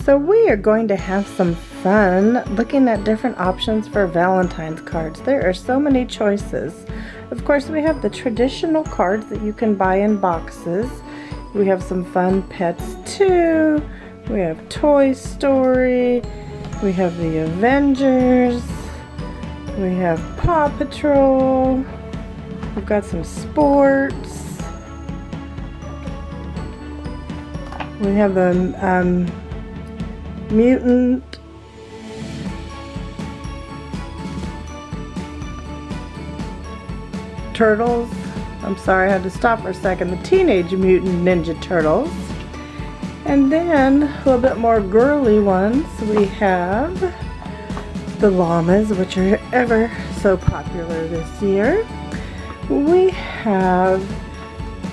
So we are going to have some fun looking at different options for Valentine's cards. There are so many choices. Of course, we have the traditional cards that you can buy in boxes. We have some fun pets too. We have Toy Story. We have the Avengers. We have Paw Patrol. We've got some sports. We have the mutant. Turtles. I'm sorry, I had to stop for a second. The Teenage Mutant Ninja Turtles. And then a little bit more girly ones. We have the llamas, which are ever so popular this year. We have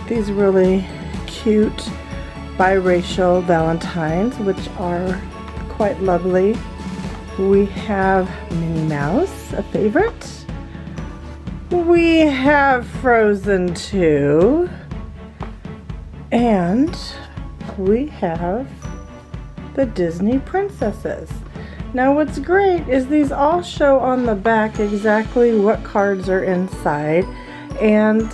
these really cute biracial Valentines, which are quite lovely. We have Minnie Mouse, a favorite. We have Frozen 2. And we have the Disney princesses. Now what's great is these all show on the back exactly what cards are inside, and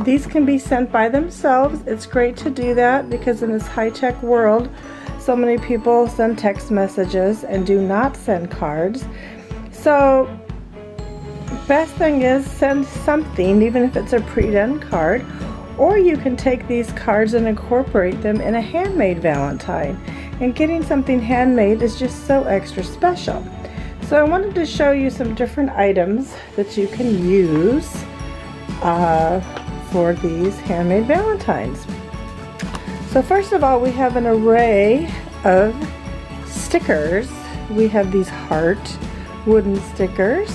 these can be sent by themselves. It's great to do that because in this high-tech world, so many people send text messages and do not send cards. So best thing is send something, even if it's a pre-done card, or you can take these cards and incorporate them in a handmade Valentine. And getting something handmade is just so extra special. So I wanted to show you some different items that you can use for these handmade Valentines. So first of all, we have an array of stickers. We have these heart wooden stickers.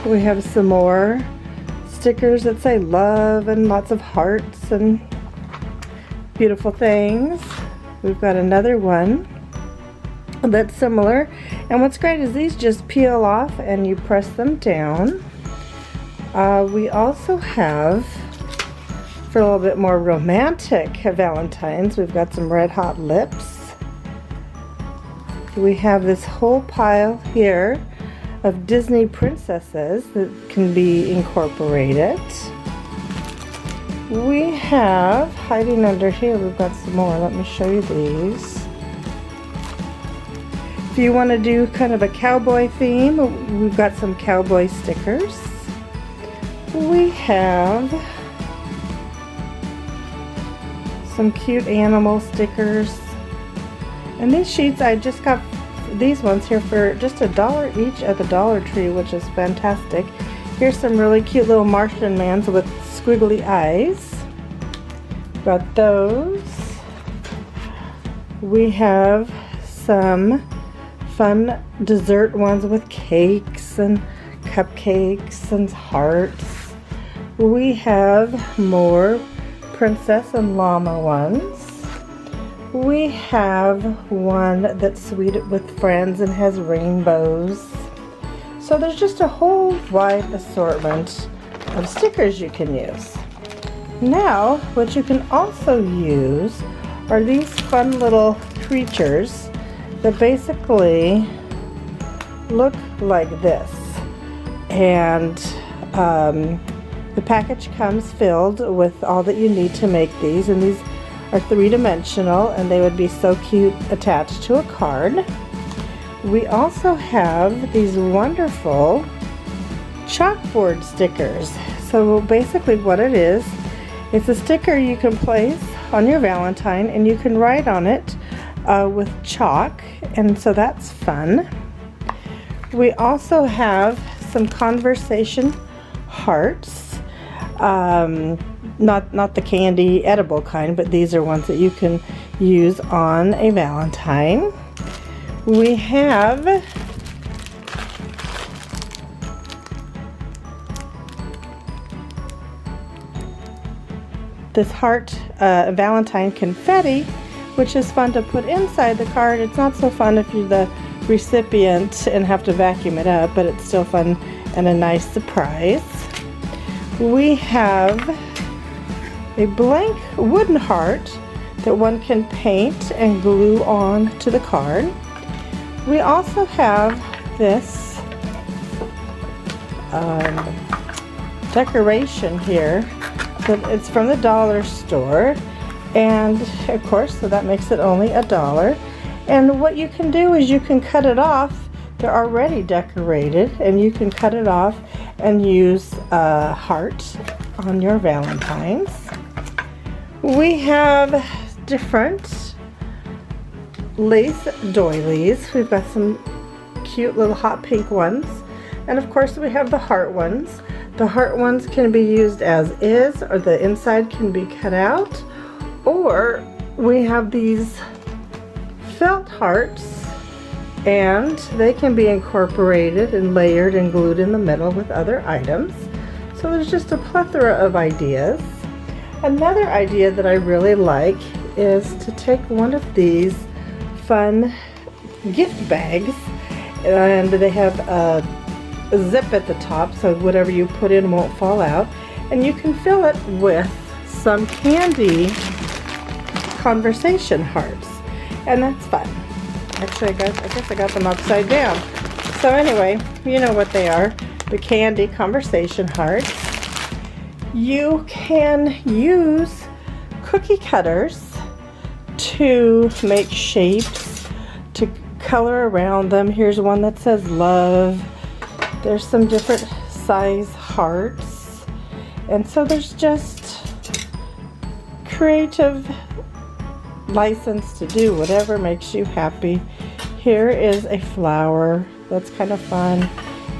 We have some more stickers that say love and lots of hearts and beautiful things. We've got another one that's similar, and what's great is these just peel off and you press them down. We also have, for a little bit more romantic Valentines, we've got some red hot lips. We have this whole pile here of Disney princesses that can be incorporated. We have, hiding under here, we've got some more. Let me show you these. If you want to do kind of a cowboy theme, we've got some cowboy stickers. We have some cute animal stickers. And these sheets, I just got these ones here for just $1 each at the Dollar Tree, which is fantastic. Here's some really cute little Martian mans with squiggly eyes. Got those. We have some fun dessert ones with cakes and cupcakes and hearts. We have more princess and llama ones. We have one that's sweet with friends and has rainbows. So there's just a whole wide assortment of stickers you can use. Now, what you can also use are these fun little creatures that basically look like this. And the package comes filled with all that you need to make these, and these are three-dimensional and they would be so cute attached to a card. We also have these wonderful chalkboard stickers. So basically what it is, it's a sticker you can place on your Valentine and you can write on it with chalk, and so that's fun. We also have some conversation hearts. Not the candy edible kind, but these are ones that you can use on a Valentine. We have this heart Valentine confetti, which is fun to put inside the card. It's not so fun if you're the recipient and have to vacuum it up, but it's still fun and a nice surprise. We have a blank wooden heart that one can paint and glue on to the card. We also have this decoration here that it's from the dollar store, and of course, so that makes it only $1. And what you can do is you can cut it off. They're already decorated, and you can cut it off and use a heart on your Valentines. We have different lace doilies. We've got some cute little hot pink ones, and of course we have the heart ones. The heart ones can be used as is, or the inside can be cut out, or we have these felt hearts, and they can be incorporated and layered and glued in the middle with other items. So there's just a plethora of ideas. Another idea that I really like is to take one of these fun gift bags, and they have a zip at the top so whatever you put in won't fall out, and you can fill it with some candy conversation hearts, and that's fun. Actually, I guess I got them upside down. So anyway, you know what they are, the candy conversation hearts. You can use cookie cutters to make shapes, to color around them. Here's one that says love. There's some different size hearts, and so there's just creative license to do whatever makes you happy. Here is a flower that's kind of fun,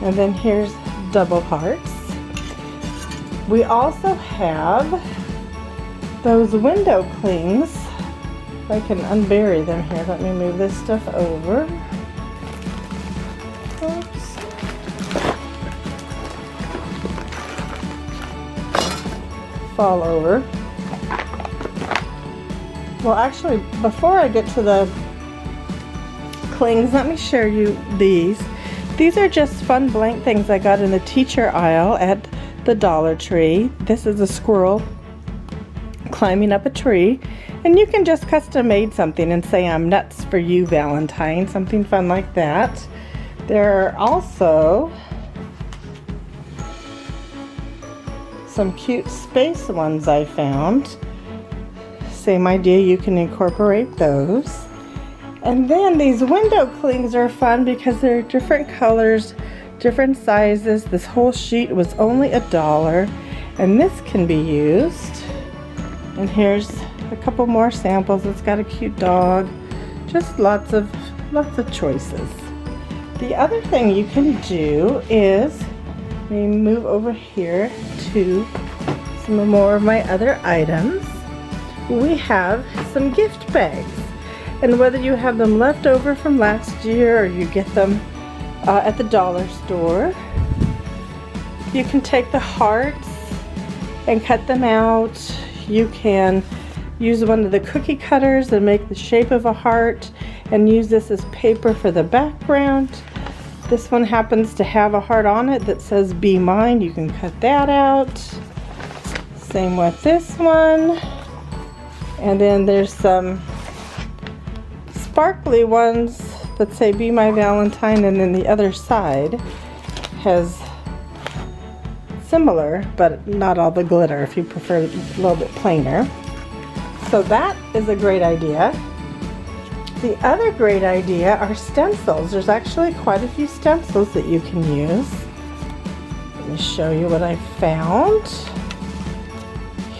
and then here's double hearts. We also have those window clings. I can unbury them here. Let me move this stuff over. Oops. Fall over. Well, actually, before I get to the clings, let me show you these. These are just fun blank things I got in the teacher aisle at the Dollar Tree. This is a squirrel climbing up a tree, and you can just custom made something and say, "I'm nuts for you, Valentine," something fun like that. There are also some cute space ones I found. Same idea, you can incorporate those. And then these window clings are fun because they're different colors, different sizes. This whole sheet was only $1, and this can be used. And here's a couple more samples. It's got a cute dog. Just lots of choices. The other thing you can do is, let me move over here to some more of my other items. We have some gift bags, and whether you have them left over from last year or you get them at the dollar store, you can take the hearts and cut them out. You can use one of the cookie cutters and make the shape of a heart and use this as paper for the background. This one happens to have a heart on it that says "Be Mine." You can cut that out. Same with this one. And then there's some sparkly ones that say "Be My Valentine," and then the other side has similar, but not all the glitter, if you prefer a little bit plainer. So that is a great idea. The other great idea are stencils. There's actually quite a few stencils that you can use. Let me show you what I found.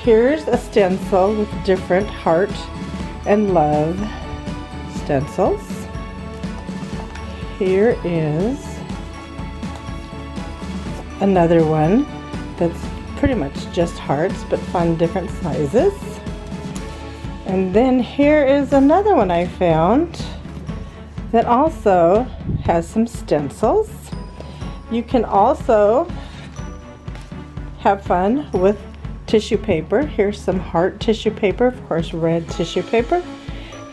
Here's a stencil with different heart and love stencils. Here is another one that's pretty much just hearts, but fun different sizes. And then here is another one I found that also has some stencils. You can also have fun with tissue paper. Here's some heart tissue paper, of course red tissue paper.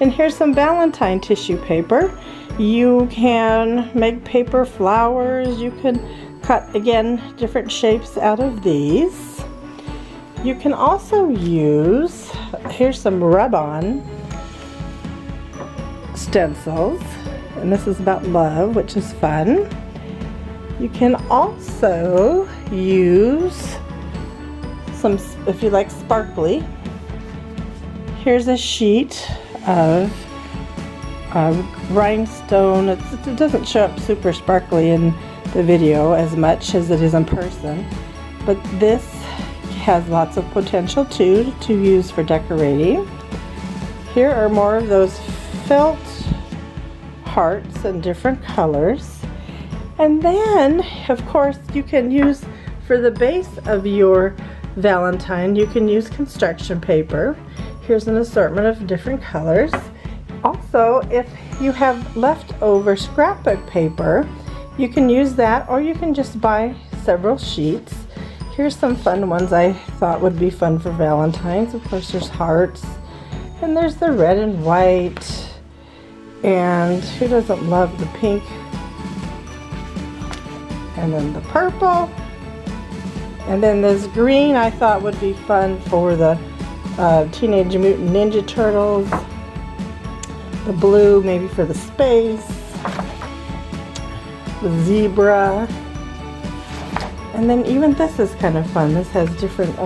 And here's some Valentine tissue paper. You can make paper flowers. You can cut, again, different shapes out of these. You can also use here's some rub-on stencils, and this is about love, which is fun. You can also use some, if you like sparkly, here's a sheet of rhinestone. It doesn't show up super sparkly in the video as much as it is in person, but this has lots of potential too to use for decorating. Here are more of those felt hearts in different colors. And then, of course, you can use, for the base of your Valentine, you can use construction paper. Here's an assortment of different colors. Also, if you have leftover scrapbook paper, you can use that, or you can just buy several sheets. Here's some fun ones I thought would be fun for Valentine's. Of course, there's hearts, and there's the red and white, and who doesn't love the pink? And then the purple, and then this green I thought would be fun for the Teenage Mutant Ninja Turtles. The blue maybe for the space, the zebra, and then even this is kind of fun. This has different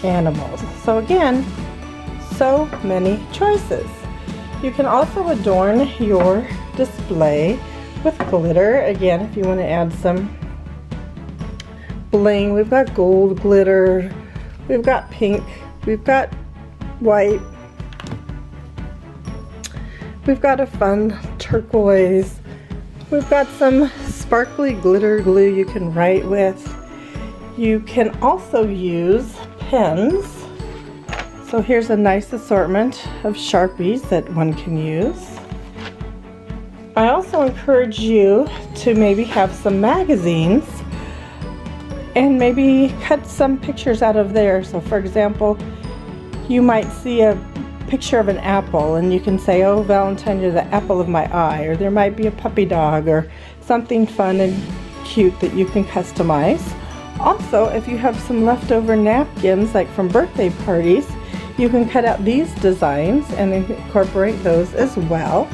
animals. So again, so many choices. You can also adorn your display with glitter. Again, if you want to add some bling, we've got gold glitter, we've got pink, we've got white, we've got a fun turquoise, we've got some sparkly glitter glue you can write with. You can also use pens. So here's a nice assortment of Sharpies that one can use. I also encourage you to maybe have some magazines and maybe cut some pictures out of there. So for example, you might see a picture of an apple and you can say, oh Valentine, you're the apple of my eye, or there might be a puppy dog or something fun and cute that you can customize. Also, if you have some leftover napkins like from birthday parties, you can cut out these designs and incorporate those as well.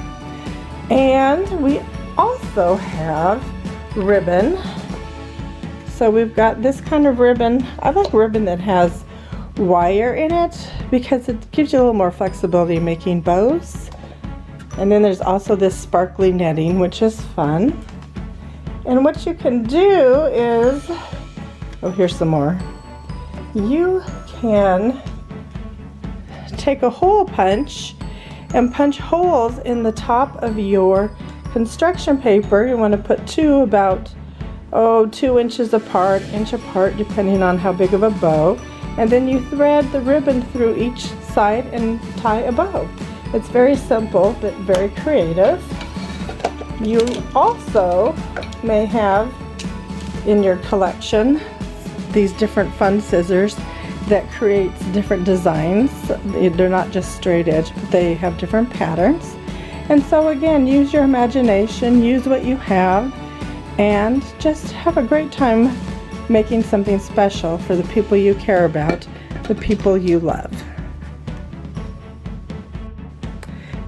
And we also have ribbon. So we've got this kind of ribbon. I like ribbon that has wire in it because it gives you a little more flexibility in making bows. And then there's also this sparkly netting, which is fun. And what you can do is, oh, here's some more. You can take a hole punch and punch holes in the top of your construction paper. You want to put two about 2 inches apart, inch apart, depending on how big of a bow. And then you thread the ribbon through each side and tie a bow. It's very simple but very creative. You also may have in your collection these different fun scissors that creates different designs. They're not just straight edge, but they have different patterns. And so again, use your imagination, use what you have, and just have a great time making something special for the people you care about, the people you love.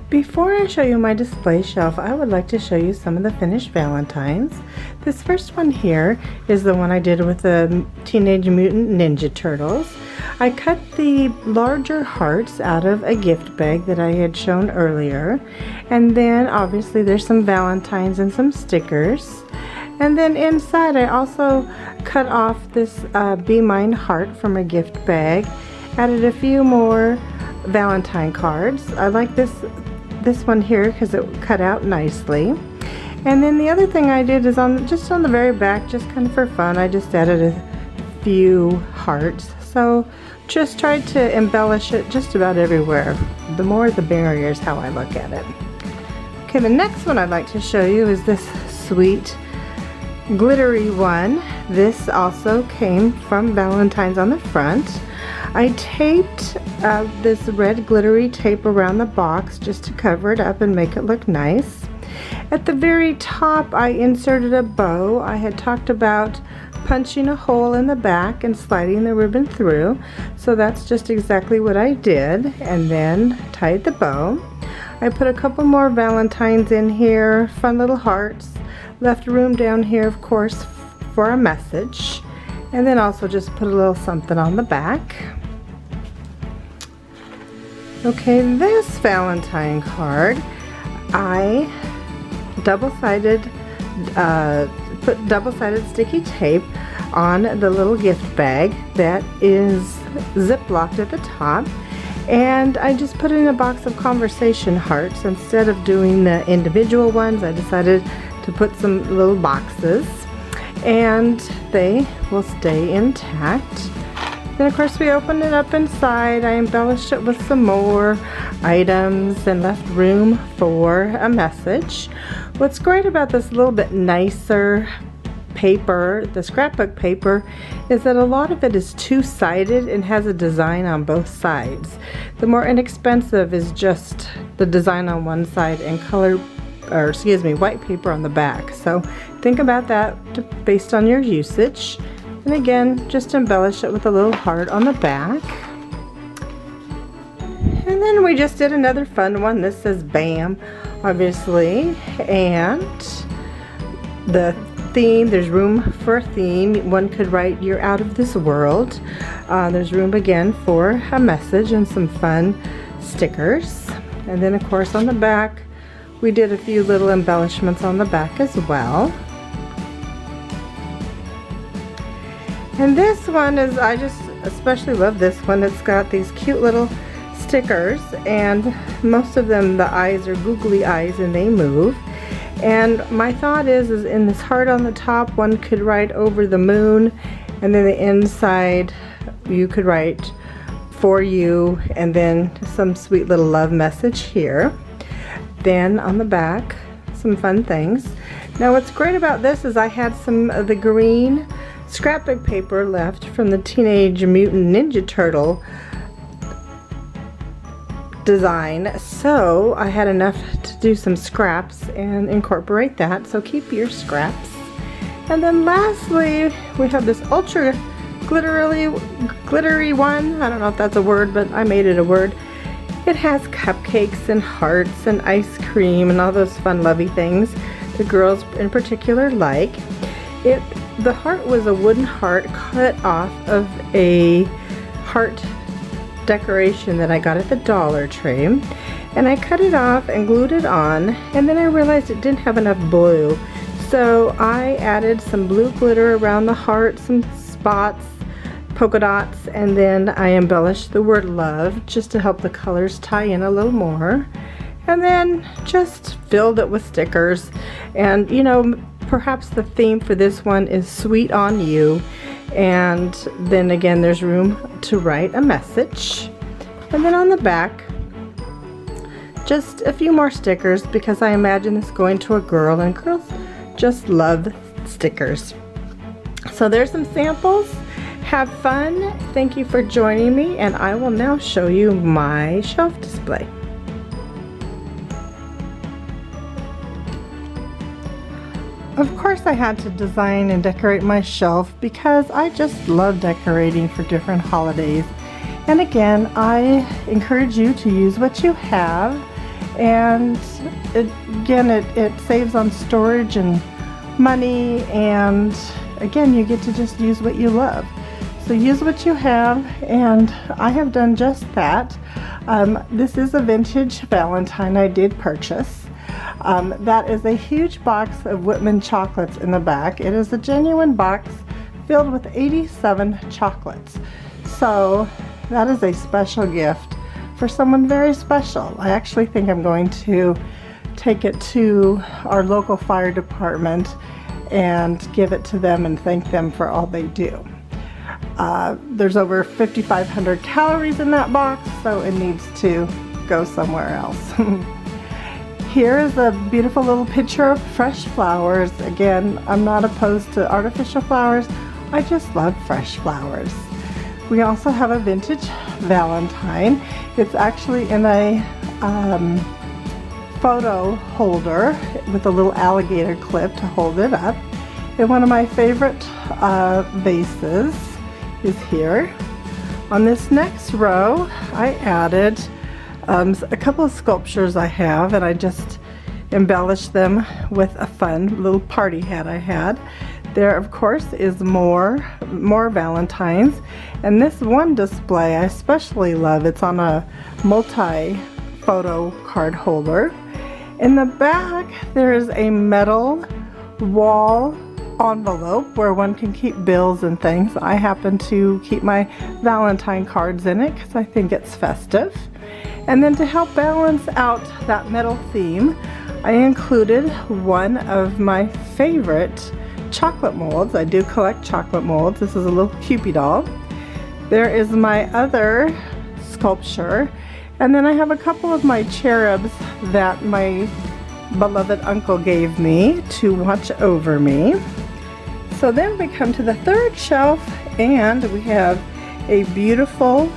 Before I show you my display shelf, I would like to show you some of the finished Valentines. This first one here is the one I did with the Teenage Mutant Ninja Turtles. I cut the larger hearts out of a gift bag that I had shown earlier, and then obviously there's some Valentines and some stickers. And then inside I also cut off this Be Mine heart from a gift bag, added a few more Valentine cards. I like this one here because it cut out nicely. And then the other thing I did is just on the very back, just kind of for fun, I just added a few hearts. So just tried to embellish it just about everywhere. The more the merrier is how I look at it. Okay, the next one I'd like to show you is this sweet glittery one. This also came from Valentine's on the front. I taped this red glittery tape around the box just to cover it up and make it look nice. At the very top I inserted a bow. I had talked about punching a hole in the back and sliding the ribbon through. So that's just exactly what I did, and then tied the bow. I put a couple more Valentines in here, fun little hearts, left room down here of course for a message, and then also just put a little something on the back. Okay, this Valentine card, I put double-sided sticky tape on the little gift bag that is zip-locked at the top, and I just put it in a box of conversation hearts. Instead of doing the individual ones, I decided to put some little boxes, and they will stay intact. Then of course we opened it up inside. I embellished it with some more items and left room for a message. What's great about this little bit nicer paper, the scrapbook paper, is that a lot of it is two-sided and has a design on both sides. The more inexpensive is just the design on one side and white paper on the back. So think about that based on your usage. And again, just embellish it with a little heart on the back. And then we just did another fun one. This says BAM, obviously, and the theme, there's room for a theme. One could write "You're out of this world." There's room again for a message and some fun stickers. And then of course on the back, we did a few little embellishments on the back as well. And this one is, I just especially love this one. It's got these cute little stickers, and most of them, the eyes are googly eyes and they move. And my thought is in this heart on the top, one could write "over the moon," and then the inside you could write "for you," and then some sweet little love message here. Then on the back, some fun things. Now what's great about this is I had some of the green scrapbook paper left from the Teenage Mutant Ninja Turtle design, so I had enough to do some scraps and incorporate that, so keep your scraps. And then lastly, we have this ultra glittery one. I don't know if that's a word, but I made it a word. It has cupcakes and hearts and ice cream and all those fun lovey things the girls in particular like. The heart was a wooden heart cut off of a heart decoration that I got at the Dollar Tree, and I cut it off and glued it on, and then I realized it didn't have enough blue, so I added some blue glitter around the heart, some spots, polka dots, and then I embellished the word "love" just to help the colors tie in a little more, and then just filled it with stickers. And you know, perhaps the theme for this one is "Sweet on You," and then again there's room to write a message. And then on the back, just a few more stickers, because I imagine this going to a girl, and girls just love stickers. So there's some samples. Have fun. Thank you for joining me, and I will now show you my shelf display. Of course I had to design and decorate my shelf because I just love decorating for different holidays. And again, I encourage you to use what you have, and it saves on storage and money, and again, you get to just use what you love. So use what you have, and I have done just that. This is a vintage Valentine I did purchase. That is a huge box of Whitman chocolates in the back. It is a genuine box filled with 87 chocolates. So that is a special gift for someone very special. I actually think I'm going to take it to our local fire department and give it to them and thank them for all they do. There's over 5,500 calories in that box, so it needs to go somewhere else. Here is a beautiful little picture of fresh flowers. Again, I'm not opposed to artificial flowers. I just love fresh flowers. We also have a vintage Valentine. It's actually in a photo holder with a little alligator clip to hold it up. And one of my favorite vases is here. On this next row, I added a couple of sculptures I have, and I just embellished them with a fun little party hat I had. There, of course, is more Valentines, and this one display I especially love. It's on a multi-photo card holder. In the back, there is a metal wall envelope where one can keep bills and things. I happen to keep my Valentine cards in it because I think it's festive. And then to help balance out that metal theme, I included one of my favorite chocolate molds. I do collect chocolate molds. This is a little Cupid doll. There is my other sculpture, and then I have a couple of my cherubs that my beloved uncle gave me to watch over me. So then we come to the third shelf, and we have a beautiful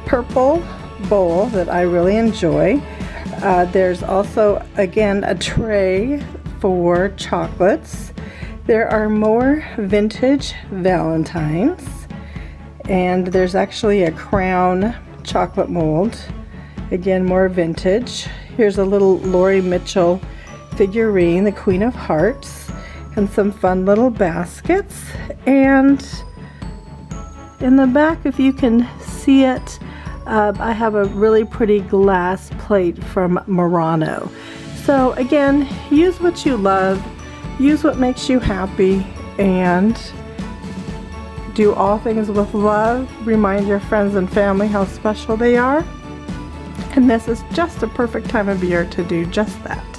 purple bowl that I really enjoy. There's also, again, a tray for chocolates. There are more vintage Valentines, and there's actually a crown chocolate mold. Again, more vintage. Here's a little Lori Mitchell figurine, the Queen of Hearts, and some fun little baskets. And in the back, if you can see it, I have a really pretty glass plate from Murano. So again, use what you love, use what makes you happy, and do all things with love. Remind your friends and family how special they are. And this is just a perfect time of year to do just that.